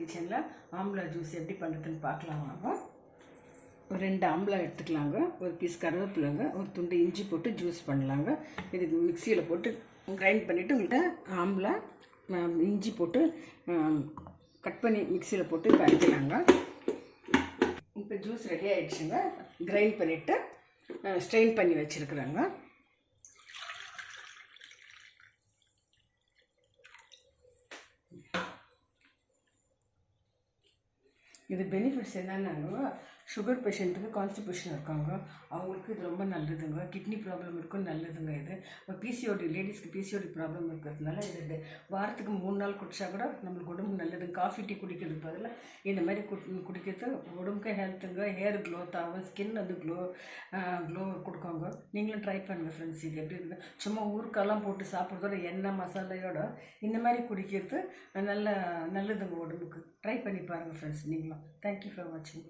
கிச்சனில் ஆம்லா ஜூஸ் எப்படி பண்ணுறதுன்னு பார்க்கலாம் வாங்க. ஒரு 2 ஆம்லா எடுத்துக்கலாங்க, ஒரு பீஸ் கருவேப்பிலைங்க, ஒரு துண்டு இஞ்சி போட்டு ஜூஸ் பண்ணலாங்க. இதுக்கு மிக்சியில் போட்டு கிரைண்ட் பண்ணிவிட்டு உங்கள்கிட்ட ஆம்லா இஞ்சி போட்டு கட் பண்ணி மிக்சியில் போட்டு கரைக்கலாங்க. இப்போ ஜூஸ் ரெடி ஆகிடுச்சுங்க. கிரைண்ட் பண்ணிவிட்டு ஸ்ட்ரெயின் பண்ணி வச்சுருக்குறாங்க. இது பெனிஃபிட்ஸ் என்னென்னாங்க, சுகர் பேஷண்ட்டுக்கு கான்ஸ்டிபேஷன் இருக்காங்க, அவங்களுக்கு இது ரொம்ப நல்லதுங்க. கிட்னி ப்ராப்ளம் இருக்கும், நல்லதுங்க. இது இப்போ பிசிஓடி லேடிஸ்க்கு பிசிஓடி ப்ராப்ளம் இருக்கிறதுனால இது வாரத்துக்கு 3 நாள் குடித்தா கூட நம்மளுக்கு உடம்பு நல்லதுங்க. காஃபி டீ குடிக்கிறதுக்கு பதிலாக இந்த மாதிரி குடிக்கிறது உடம்புக்கு ஹெல்த்துங்க. ஹேர் க்ளோத் ஆகும், ஸ்கின் வந்து க்ளோ கொடுக்குங்க. நீங்களும் ட்ரை பண்ணுங்கள் ஃப்ரெண்ட்ஸ். இது எப்படி இருக்குது, சும்மா ஊருக்கெல்லாம் போட்டு சாப்பிட்றதோட எண்ணெய் மசாலையோட இந்த மாதிரி குடிக்கிறது நல்லதுங்க உடம்புக்கு. ட்ரை பண்ணி பாருங்கள் ஃப்ரெண்ட்ஸ் நீங்களும். தேங்க்யூ ஃபார் வாட்சிங்.